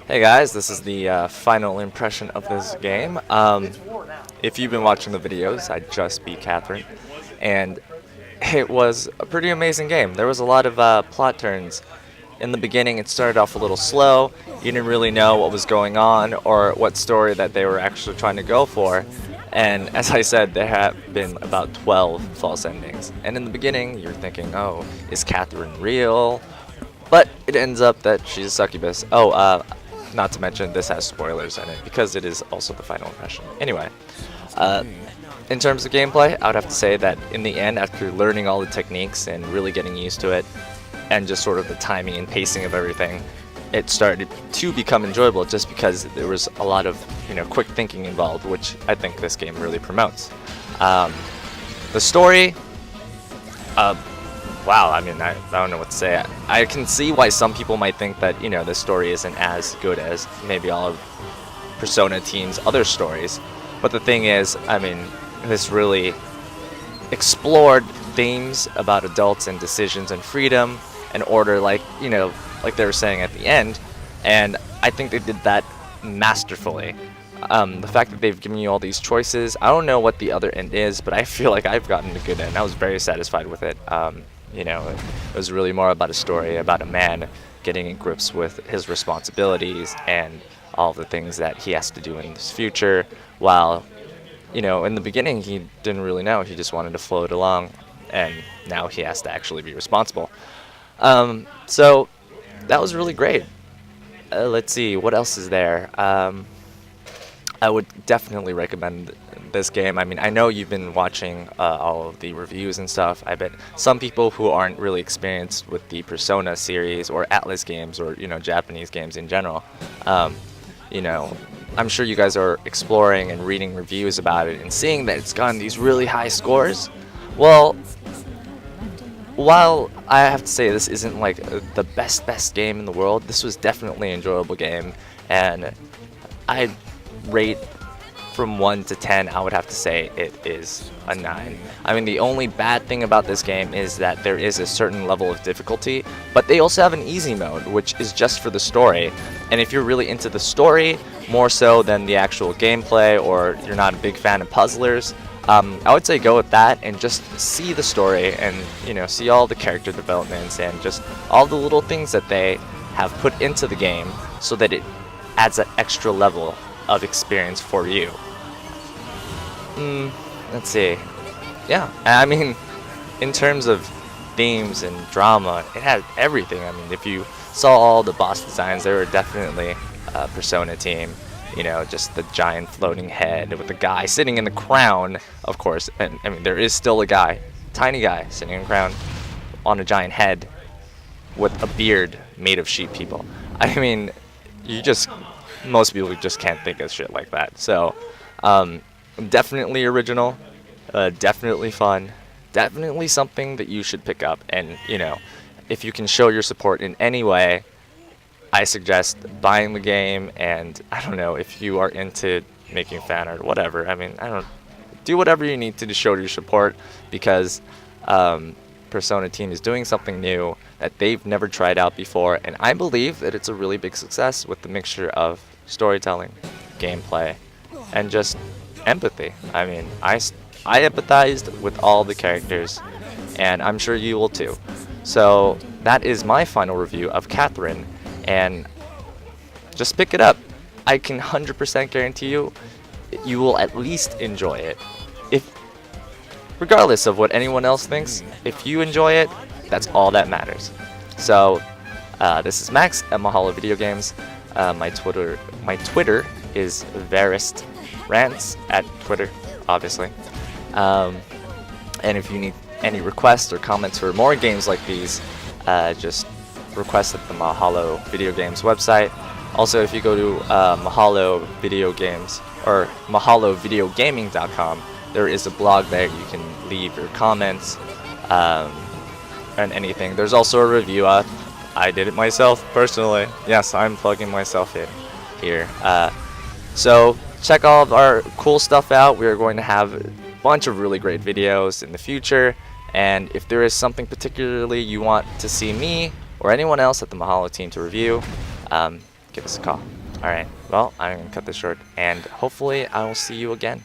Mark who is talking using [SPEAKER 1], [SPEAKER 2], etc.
[SPEAKER 1] Hey guys, this is the final impression of this game. If you've been watching the videos, I just beat Catherine, and it was a pretty amazing game. There was a lot of plot turns. In the beginning, it started off a little slow. You didn't really know what was going on or what story that they were actually trying to go for. And as I said, there have been about 12 false endings. And in the beginning, you're thinking, oh, is Catherine real? But it ends up that she's a succubus. Oh, not to mention this has spoilers in it because it is also the final impression. Anyway, uh, in terms of gameplay, I would have to say that in the end, after learning all the techniques and really getting used to it, and just sort of the timing and pacing of everything, it started to become enjoyable just because there was a lot of quick thinking involved, which I think this game really promotes. The story, wow, I mean, I don't know what to say. I can see why some people might think that, this story isn't as good as maybe all of Persona Team's other stories. But the thing is, I mean, this really explored themes about adults and decisions and freedom and order, like they were saying at the end. And I think they did that masterfully. The fact that they've given you all these choices, I don't know what the other end is, but I feel like I've gotten a good end. I was very satisfied with it. It was really more about a story about a man getting in grips with his responsibilities and all the things that he has to do in his future, while, in the beginning he didn't really know. He just wanted to float along, and now he has to actually be responsible. So that was really great. Let's see, what else is there? I would definitely recommend this game. I mean, I know you've been watching all of the reviews and stuff. I bet some people who aren't really experienced with the Persona series or Atlas games or Japanese games in general, I'm sure you guys are exploring and reading reviews about it and seeing that it's gotten these really high scores. Well, while I have to say this isn't like the best game in the world, this was definitely an enjoyable game, and I rate from 1 to 10, I would have to say it is a 9. I mean, the only bad thing about this game is that there is a certain level of difficulty, but they also have an easy mode, which is just for the story. And if you're really into the story, more so than the actual gameplay, or you're not a big fan of puzzlers, I would say go with that and just see the story and see all the character developments and just all the little things that they have put into the game so that it adds that extra level of experience for you. Let's see. Yeah, I mean, in terms of themes and drama, it had everything. I mean, if you saw all the boss designs, they were definitely a Persona Team. Just the giant floating head with the guy sitting in the crown, of course. And I mean, there is still a guy, tiny guy, sitting in a crown on a giant head with a beard made of sheep people. I mean, most people just can't think of shit like that. So, definitely original, definitely fun, definitely something that you should pick up. And, if you can show your support in any way, I suggest buying the game. And I don't know, if you are into making fan art or whatever, I mean, do whatever you need to show your support, because Persona Team is doing something new that they've never tried out before, and I believe that it's a really big success with the mixture of storytelling, gameplay, and just empathy. I mean, I empathized with all the characters, and I'm sure you will too. So that is my final review of Catherine, and just pick it up. I can 100% guarantee you will at least enjoy it. Regardless of what anyone else thinks, if you enjoy it, that's all that matters. So, this is Max at Mahalo Video Games. My Twitter is VeristRants at Twitter, obviously. And if you need any requests or comments for more games like these, just request at the Mahalo Video Games website. Also, if you go to Mahalo Video Games or MahaloVideoGaming.com, there is a blog there. You can leave your comments and anything. There's also a review up. I did it myself personally. Yes, I'm plugging myself in here. So check all of our cool stuff out. We are going to have a bunch of really great videos in the future. And if there is something particularly you want to see me or anyone else at the Mahalo team to review, give us a call. All right. Well, I'm gonna cut this short, and hopefully I will see you again.